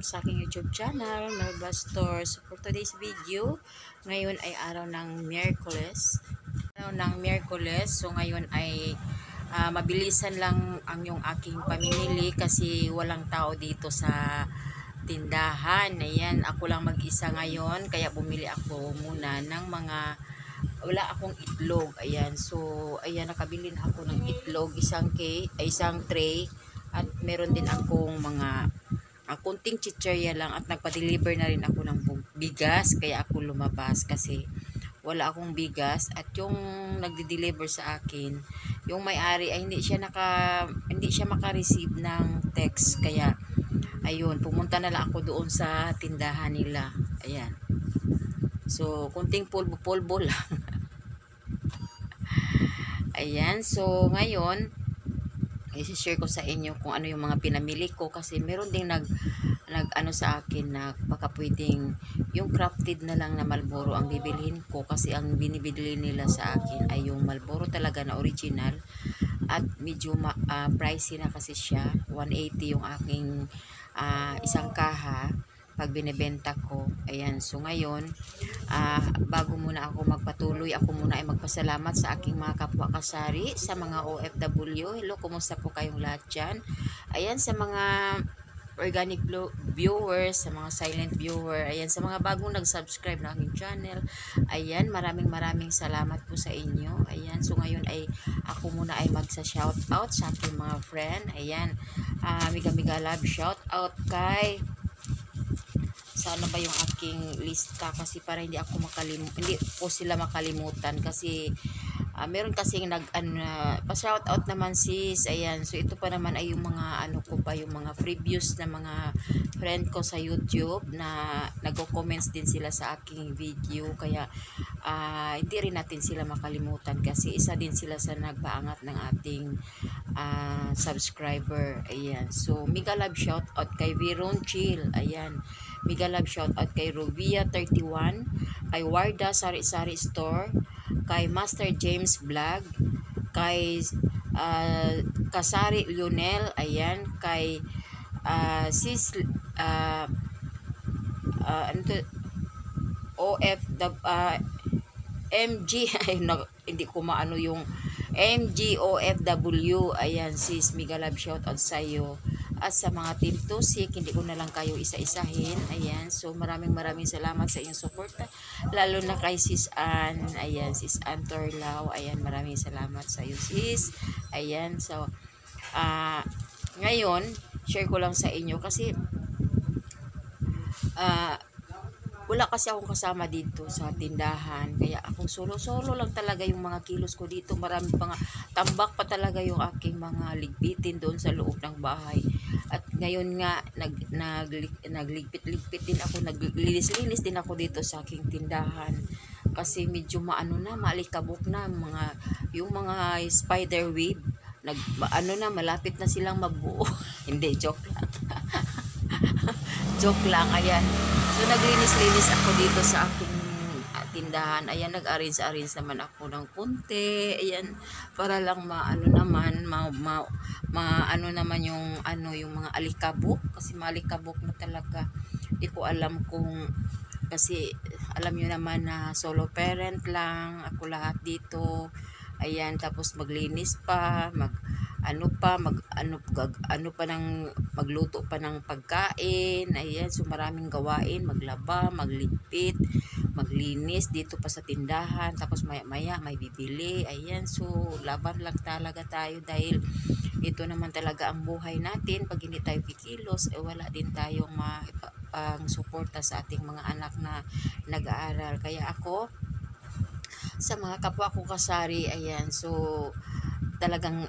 sa aking YouTube channel, Melba Store. So for today's video, ngayon ay araw ng Miyerkules. So ngayon ay mabilisan lang ang yung aking pamimili kasi walang tao dito sa tindahan. Ayan, ako lang mag-isa ngayon kaya bumili ako muna ng mga wala akong itlog. Ayan, so ayan, nakabili na ako ng itlog, isang tray, at meron din akong mga kunting chicherya lang, at nagpa-deliver na rin ako ng bigas kaya ako lumabas kasi wala akong bigas. At yung nagde-deliver sa akin, yung may-ari ay hindi siya maka-receive ng text, kaya ayun, pumunta na lang ako doon sa tindahan nila. Ayan, so kunting pulbo lang. Ayan, so ngayon i-share ko sa inyo kung ano yung mga pinamili ko, kasi meron ding nag ano sa akin na baka pwedeng yung crafted na lang na Marlboro ang bibilhin ko, kasi ang binibili nila sa akin ay yung Marlboro talaga na original, at medyo pricey na kasi siya. 180 yung aking isang kaha pag binebenta ko. Ayan, so ngayon bago muna ako magpatuloy, ako muna ay magpasalamat sa aking mga kapwa kasari, sa mga OFW. Hello, kumusta po kayong lahat dyan? Ayan, sa mga organic viewers, sa mga silent viewer, ayan, sa mga bagong nag-subscribe na aking channel, ayan, maraming salamat po sa inyo. Ayan, so ngayon ay ako muna ay magsa-shout out sa aking mga friend. Ayan, mega love shout out kay, sana ba yung aking lista, kasi para hindi po sila makalimutan, kasi meron kasing pa-shout out naman sis. Ayan, so ito pa naman ay yung mga yung mga previous na mga friend ko sa YouTube na nagko-comments din sila sa aking video, kaya hindi rin natin sila makalimutan kasi isa din sila sa nagpaangat ng ating subscriber. Ayan, so mega love shout out kay Viron Chill. Ayan, mega love shout out kay Rovia 31, kay Warda Sari-Sari Store, kay Master James Vlog, kay Kasari Lionel. Ayan, kay sis MG ay hindi ko maano yung MGOFW. Ayan sis, mega love shout out sa iyo. At sa mga team Tusik, hindi ko na lang kayo isa-isahin. Ayan, so maraming salamat sa inyong suporta, lalo na kay sis Ann. Ayan, sis Ann Torlao. Ayan, maraming salamat sa iyo sis. Ayan, so ngayon share ko lang sa inyo kasi wala kasi akong kasama dito sa tindahan, kaya akong solo lang talaga yung mga kilos ko dito. Marami pa nga, tambak pa talaga yung aking mga ligpitin doon sa loob ng bahay. At ngayon nga nagligpit din ako, naglinis din ako dito sa aking tindahan, kasi medyo maalikabok na yung mga spider web, malapit na silang mabuo. Hindi, joke lang. Joke lang. Ayan, so naglinis ako dito sa aking tindahan. Ayan, nag-arrange naman ako ng konti. Ayan, para lang naman yung mga alikabok, kasi maalikabok na talaga. Hindi ko alam kung, kasi alam nyo naman na solo parent lang ako lahat dito. Ayan, tapos maglinis pa, magluto pa ng pagkain. Ayan, so maraming gawain, maglaba, magligpit, maglinis dito pa sa tindahan, tapos maya may bibili. Ayan, so laban lang talaga tayo, dahil ito naman talaga ang buhay natin. Pag hindi tayo kikilos, wala din tayong pang suporta sa ating mga anak na nag-aaral. Kaya ako, sa mga kapwa ko kasari, ayan, so talagang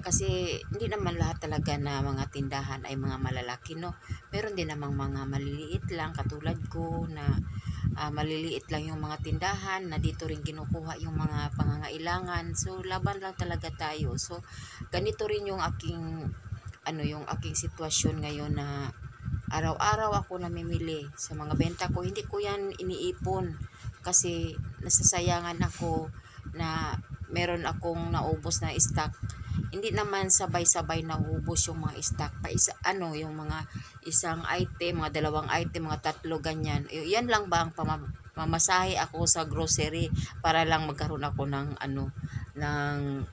kasi hindi naman lahat talaga na mga tindahan ay mga malalaki, no. Meron din namang mga maliliit lang, katulad ko na maliliit lang yung mga tindahan na dito rin kinukuha yung mga pangangailangan. So laban lang talaga tayo. So ganito rin yung aking sitwasyon ngayon, na araw-araw ako namimili sa mga benta ko. Hindi ko yan iniipon, kasi nasasayangan ako na meron akong naubos na stock. hindi naman sabay-sabay naubos yung mga stock pa isa, yung mga isang item, mga dalawang item, mga tatlo ganyan. Yan lang ba ang mamasahe ako sa grocery para lang magkaroon ako ng ng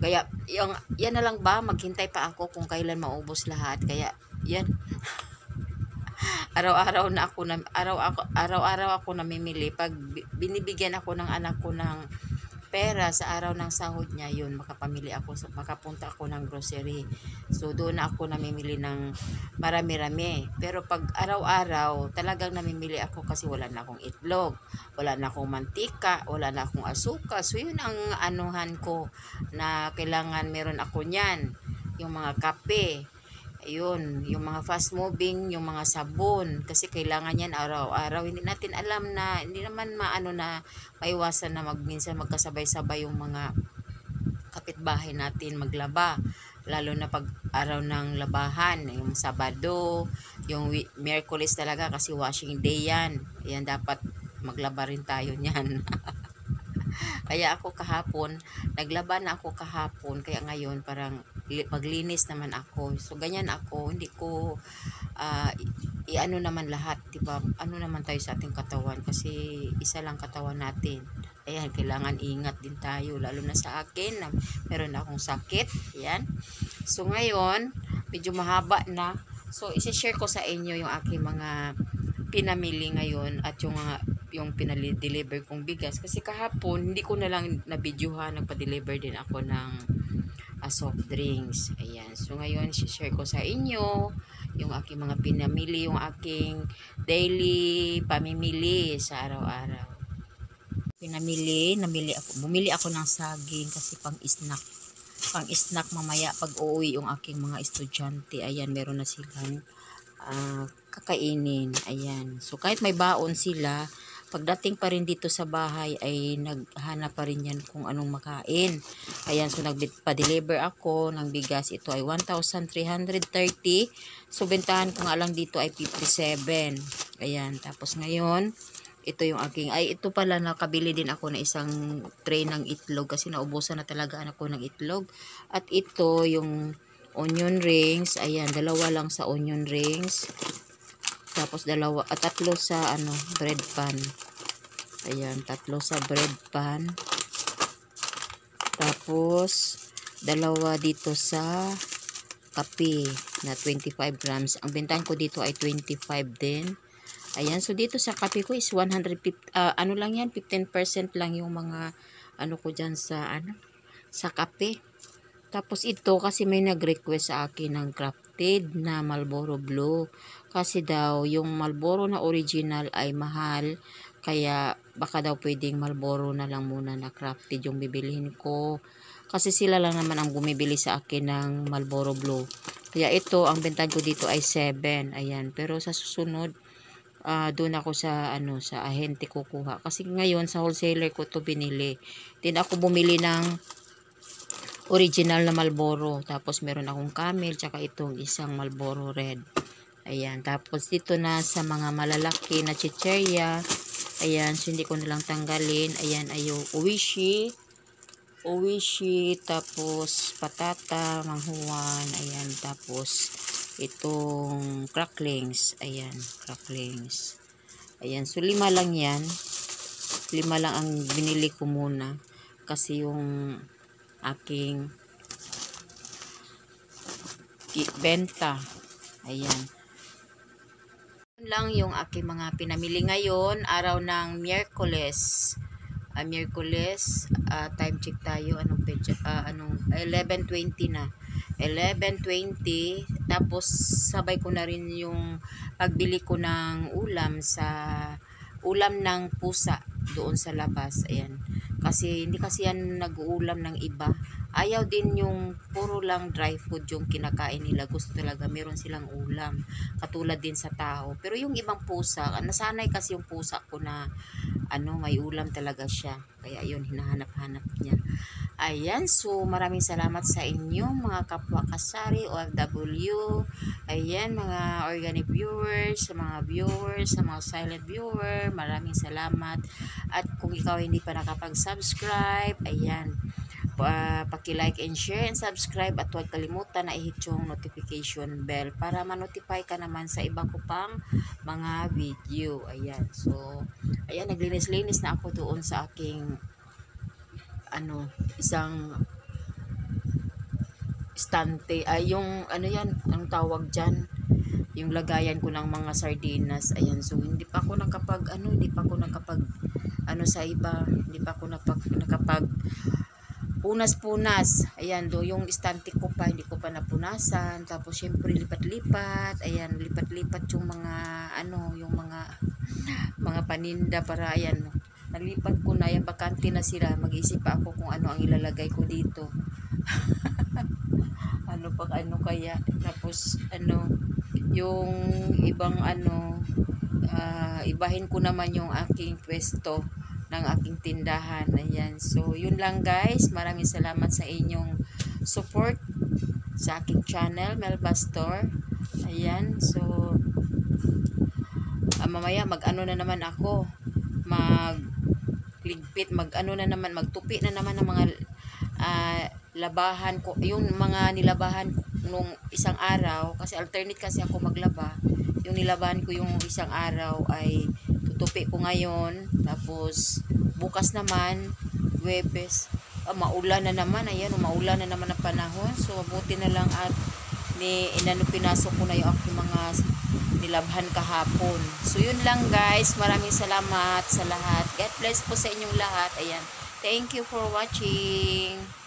kaya yan na lang ba, maghintay pa ako kung kailan maubos lahat. Kaya yan, araw-araw ako namimili pag binibigyan ako ng anak ko ng pera sa araw ng sahod niya. Yun, makapunta ako ng grocery, so doon na ako namimili ng marami-rami. Pero pag araw-araw talagang namimili ako kasi wala na akong itlog, wala na akong mantika, wala na akong asukal. So yun ang anuhan ko na kailangan meron ako niyan, yung mga kape, ayun, yung mga fast moving, yung mga sabon, kasi kailangan yan araw-araw. Hindi natin alam na, hindi naman na maiwasan na minsan magkasabay-sabay yung mga kapitbahay natin maglaba, lalo na pag araw ng labahan, yung Sabado, yung Miyerkules talaga kasi washing day yan. Yan, dapat maglaba rin tayo niyan. Kaya ako kahapon, naglaba na ako kahapon, kaya ngayon parang maglinis naman ako. So ganyan ako, hindi ko iano naman lahat, diba? Ano naman tayo sa ating katawan kasi isa lang katawan natin. Ayan, kailangan ingat din tayo, lalo na sa akin na meron akong sakit. Ayan. So ngayon, medyo mahaba na. So isi-share ko sa inyo yung aking mga pinamili ngayon at yung pinali-deliver kong bigas, kasi kahapon hindi ko na lang na-videohan, nagpa-deliver din ako ng soft drinks. Ayan, so ngayon share ko sa inyo yung aking mga pinamili, yung aking daily pamimili sa araw-araw. Bumili ako ng saging kasi pang snack mamaya pag uuwi yung aking mga estudyante. Ayan, meron na silang kakainin. Ayan. So kahit may baon sila, pagdating pa rin dito sa bahay ay naghanap pa rin yan kung anong makain. Ayan, so nagpa-deliver ako ng bigas. Ito ay 1,330. So bentahan ko nga lang dito ay 57. Ayan, tapos ngayon ito yung ito pala, nakabili din ako na isang tray ng itlog kasi naubusan na talaga ako ng itlog. At ito yung onion rings. Ayan, dalawa lang sa onion rings. Tapos tatlo sa bread pan. Ayan, tatlo sa bread pan. Tapos dalawa dito sa kape na 25 grams. Ang bentahan ko dito ay 25 din. Ayan, so dito sa kape ko is 150, lang yan, 15% lang yung mga ko dyan sa sa kape. Tapos ito kasi may nag-request sa akin ng crafted na Marlboro Blue. Kasi daw yung Marlboro na original ay mahal. Kaya baka daw pwedeng Marlboro na lang muna na crafted yung bibilihin ko. Kasi sila lang naman ang bumibili sa akin ng Marlboro Blue. Kaya ito, ang bentahan ko dito ay 7. Ayan, pero sa susunod, doon ako sa sa ahente kukuha. Kasi ngayon sa wholesaler ko to binili. Din ako bumili ng original na Marlboro. Tapos meron akong Camel, tsaka itong isang Marlboro Red. Ayan, tapos dito na sa mga malalaki na chicherya. Ayan, so hindi ko na lang tanggalin. Ayan, Oishi, tapos patata, manghuwan. Ayan, tapos itong cracklings. Ayan, cracklings. Ayan, so 5 lang yan. 5 lang ang binili ko muna. Kasi yung aking benta. Ayan. Lang yung aking mga pinamili ngayon, araw ng Miyerkules. Time check tayo, 11:20 na. 11:20, tapos sabay ko na rin yung pagbili ko ng ulam ng pusa doon sa labas. Ayan. Kasi hindi kasi yan nag-uulam ng iba. Ayaw din yung puro lang dry food yung kinakain nila. Gusto talaga meron silang ulam. Katulad din sa tao. Pero yung ibang pusa, nasanay kasi yung pusa ko na may ulam talaga siya. Kaya yun, hinahanap-hanap niya. Ayan, so maraming salamat sa inyo mga kapwa kasari, OFW. Ayan, mga organic viewers, sa mga silent viewer, maraming salamat. At kung ikaw hindi pa nakapag-subscribe, ayan, paki-like and share and subscribe at huwag kalimutan na i-hit yung notification bell para ma-notify ka naman sa iba ko pang mga video. Ayan. So, ayan, naglinis-linis na ako doon sa aking isang stante. Ay, yung anong tawag dyan? Yung lagayan ko ng mga sardinas. Ayan. So, hindi pa ako nakapag sa iba. Hindi pa ako nakapag punas-punas. Ayan, yung istante ko pa, hindi ko pa napunasan. Tapos, syempre, lipat-lipat. Ayan, lipat-lipat yung mga, yung mga paninda para, ayan, nalipat ko na. Ayan, bakante na sila. Mag-isip pa ako kung ano ang ilalagay ko dito. Kaya. Tapos, yung ibang, ibahin ko naman yung aking pwesto ng aking tindahan. Ayan. So, yun lang guys. Maraming salamat sa inyong support sa aking channel, Melba Store. Ayan. So, mamaya na naman ako. Magligpit, magtupi na naman ng mga labahan ko. Yung mga nilabahan ko nung isang araw. Kasi alternate kasi ako maglaba. Yung nilabahan ko yung isang araw ay tutupi ko ngayon. Tapos, bukas naman, Huwebes, maulan na naman. Ayan, maulan na naman ang panahon. So, mabuti na lang at pinasok ko na yung aking mga nilabhan kahapon. So, yun lang guys. Maraming salamat sa lahat. God bless po sa inyong lahat. Ayan. Thank you for watching.